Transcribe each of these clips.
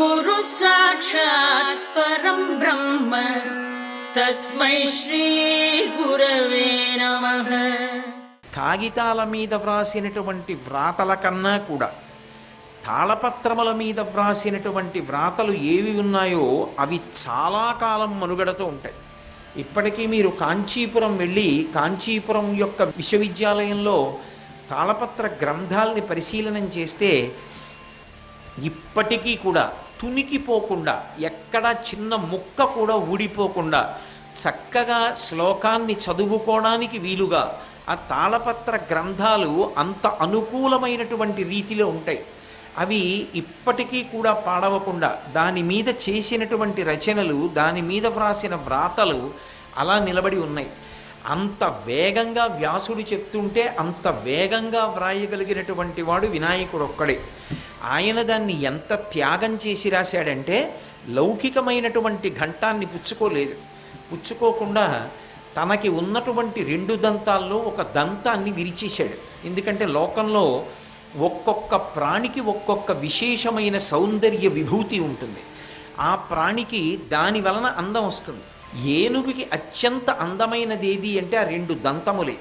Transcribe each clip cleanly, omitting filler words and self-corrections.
గురు సాక్షాత్ పరం బ్రహ్మ తస్మై శ్రీ గురవే నమః. కాగితాల మీద వ్రాసినటువంటి వ్రాతల కన్నా కూడా తాళపత్రముల మీద వ్రాసినటువంటి వ్రాతలు ఏవి ఉన్నాయో అవి చాలా కాలం మనుగడతో ఉంటాయి. ఇప్పటికీ మీరు కాంచీపురం వెళ్ళి కాంచీపురం యొక్క విశ్వవిద్యాలయంలో తాళపత్ర గ్రంథాలని పరిశీలనం చేస్తే ఇప్పటికీ కూడా తునికిపోకుండా, ఎక్కడ చిన్న ముక్క కూడా ఊడిపోకుండా చక్కగా శ్లోకాన్ని చదువుకోవడానికి వీలుగా ఆ తాళపత్ర గ్రంథాలు అంత అనుకూలమైనటువంటి రీతిలో ఉంటాయి. అవి ఇప్పటికీ కూడా పాడవకుండా దాని మీద చేసినటువంటి రచనలు, దాని మీద వ్రాసిన వ్రాతలు అలా నిలబడి ఉన్నాయి. అంత వేగంగా వ్యాసుడు చెప్తుంటే అంత వేగంగా వ్రాయగలిగినటువంటి వాడు వినాయకుడు ఒక్కడే. ఆయన దాన్ని ఎంత త్యాగం చేసి రాశాడంటే లౌకికమైనటువంటి ఘంటాన్ని పుచ్చుకోకుండా తనకి ఉన్నటువంటి 2 దంతాల్లో ఒక దంతాన్ని విరిచేశాడు. ఎందుకంటే లోకంలో ఒక్కొక్క ప్రాణికి ఒక్కొక్క విశేషమైన సౌందర్య విభూతి ఉంటుంది. ఆ ప్రాణికి దాని వలన అందం వస్తుంది. ఏనుగుకి అత్యంత అందమైనది ఏది అంటే ఆ 2 దంతములే.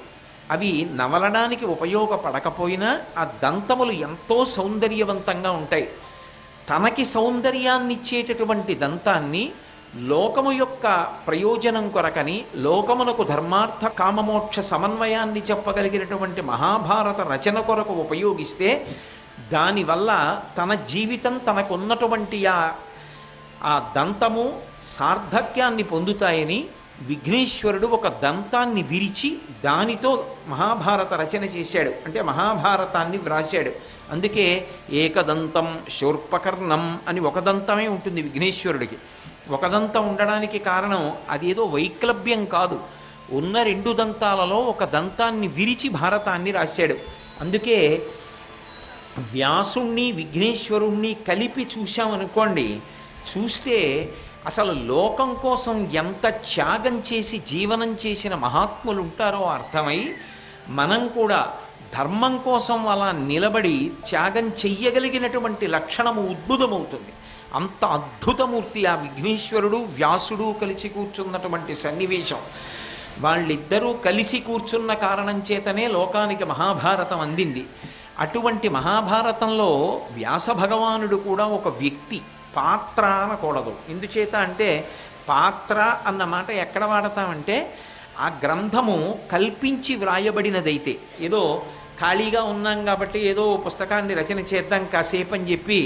అవి నవలడానికి ఉపయోగపడకపోయినా ఆ దంతములు ఎంతో సౌందర్యవంతంగా ఉంటాయి. తనకి సౌందర్యాన్నిచ్చేటటువంటి దంతాన్ని లోకము యొక్క ప్రయోజనం కొరకని, లోకమునకు ధర్మార్థ కామమోక్ష సమన్వయాన్ని చెప్పగలిగినటువంటి మహాభారత రచన కొరకు ఉపయోగిస్తే దానివల్ల తన జీవితం తనకున్నటువంటి ఆ దంతము సార్థక్యాన్ని పొందుతాయని విఘ్నేశ్వరుడు ఒక దంతాన్ని విరిచి దానితో మహాభారత రచన చేశాడు. అంటే మహాభారతాన్ని వ్రాశాడు. అందుకే ఏకదంతం శూర్పకర్ణం అని ఒక దంతమే ఉంటుంది విఘ్నేశ్వరుడికి. ఒక దంతం ఉండడానికి కారణం అదేదో వైక్లభ్యం కాదు. ఉన్న 2 దంతాలలో ఒక దంతాన్ని విరిచి భారతాన్ని రాశాడు. అందుకే వ్యాసుణ్ణి విఘ్నేశ్వరుణ్ణి కలిపి చూశామనుకోండి, చూస్తే అసలు లోకం కోసం ఎంత త్యాగం చేసి జీవనం చేసిన మహాత్ములు ఉంటారో అర్థమై మనం కూడా ధర్మం కోసం అలా నిలబడి త్యాగం చెయ్యగలిగినటువంటి లక్షణము ఉద్భుతమవుతుంది. అంత అద్భుతమూర్తి ఆ విఘ్నేశ్వరుడు వ్యాసుడు కలిసి కూర్చున్నటువంటి సన్నివేశం. వాళ్ళిద్దరూ కలిసి కూర్చున్న కారణం చేతనే లోకానికి మహాభారతం అందింది. అటువంటి మహాభారతంలో వ్యాస భగవానుడు కూడా ఒక వ్యక్తి, పాత్ర అనకూడదు. ఎందుచేత అంటే పాత్ర అన్న మాట ఎక్కడ వాడతామంటే ఆ గ్రంథము కల్పించి వ్రాయబడినదైతే, ఏదో ఖాళీగా ఉన్నాం కాబట్టి ఏదో పుస్తకాన్ని రచన చేద్దాం కాసేపు అని చెప్పి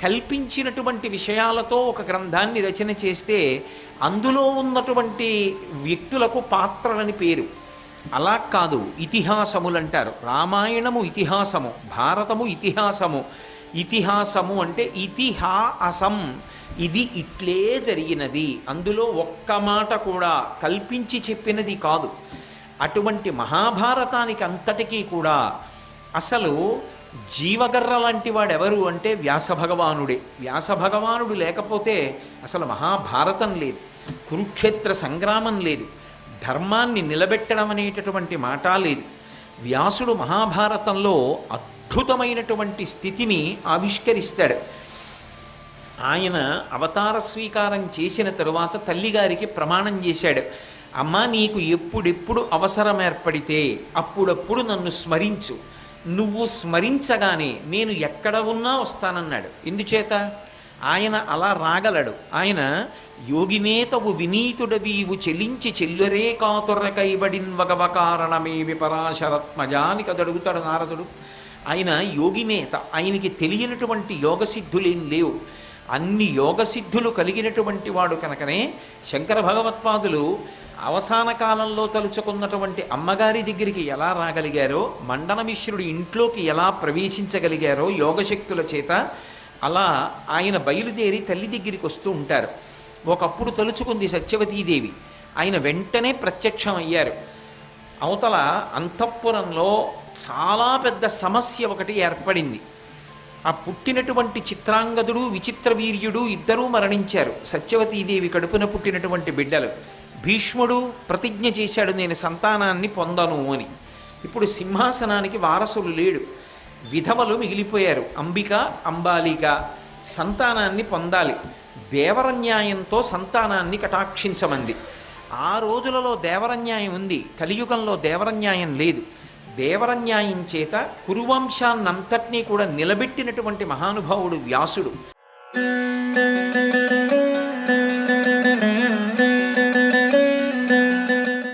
కల్పించినటువంటి విషయాలతో ఒక గ్రంథాన్ని రచన చేస్తే అందులో ఉన్నటువంటి వ్యక్తులకు పాత్రలని పేరు. అలా కాదు, ఇతిహాసములు అంటారు. రామాయణము ఇతిహాసము, భారతము ఇతిహాసము. ఇతిహాసము అంటే ఇతిహాసం, ఇది ఇట్లే జరిగినది, అందులో ఒక్క మాట కూడా కల్పించి చెప్పినది కాదు. అటువంటి మహాభారతానికి అంతటికీ కూడా అసలు జీవగర్ర లాంటి వాడెవరు అంటే వ్యాస భగవానుడే. వ్యాస భగవానుడు లేకపోతే అసలు మహాభారతం లేదు, కురుక్షేత్ర సంగ్రామం లేదు, ధర్మాన్ని నిలబెట్టడం అనేటటువంటి మాట లేదు. వ్యాసుడు మహాభారతంలో అద్భుతమైనటువంటి స్థితిని ఆవిష్కరిస్తాడు. ఆయన అవతార స్వీకారం చేసిన తరువాత తల్లిగారికి ప్రమాణం చేశాడు, అమ్మ నీకు ఎప్పుడెప్పుడు అవసరం ఏర్పడితే అప్పుడప్పుడు నన్ను స్మరించు, నువ్వు స్మరించగానే నేను ఎక్కడ ఉన్నా వస్తానన్నాడు. ఎందుచేత ఆయన అలా రాగలడు. ఆయన యోగినేతవు వినీతుడవీవు చెలించి చెల్లురే కాతుర్రకైబడిన్ వగవ కారణమేవి పరాశరత్మజాని కదడుగుతాడు నారదుడు. ఆయన యోగినేత, ఆయనకి తెలియనటువంటి యోగసిద్ధులేం లేవు. అన్ని యోగసిద్ధులు కలిగినటువంటి వాడు కనుకనే శంకర భగవత్పాదులు అవసాన కాలంలో తలుచుకున్నటువంటి అమ్మగారి దగ్గరికి ఎలా రాగలిగారో, మండనమిశ్రుడి ఇంట్లోకి ఎలా ప్రవేశించగలిగారో యోగశక్తుల చేత, అలా ఆయన బయలుదేరి తల్లి దగ్గరికి వస్తూ ఉంటారు. ఒకప్పుడు తలుచుకుంది సత్యవతీదేవి, ఆయన వెంటనే ప్రత్యక్షం అయ్యారు. అవతల అంతఃపురంలో చాలా పెద్ద సమస్య ఒకటి ఏర్పడింది. ఆ పుట్టినటువంటి చిత్రాంగదుడు విచిత్ర వీర్యుడు ఇద్దరూ మరణించారు. సత్యవతీదేవి కడుపున పుట్టినటువంటి బిడ్డలు. భీష్ముడు ప్రతిజ్ఞ చేశాడు, నేను సంతానాన్ని పొందను అని. ఇప్పుడు సింహాసనానికి వారసులు లేడు, విధవలు మిగిలిపోయారు. అంబిక, అంబాలిక సంతానాన్ని పొందాలి. దేవరన్యాయంతో సంతానాన్ని కటాక్షించమంది. ఆ రోజులలో దేవరన్యాయం ఉంది, కలియుగంలో దేవరన్యాయం లేదు. దేవరన్యాయం చేత కురువంశాన్నంతటినీ కూడా నిలబెట్టినటువంటి మహానుభావుడు వ్యాసుడు.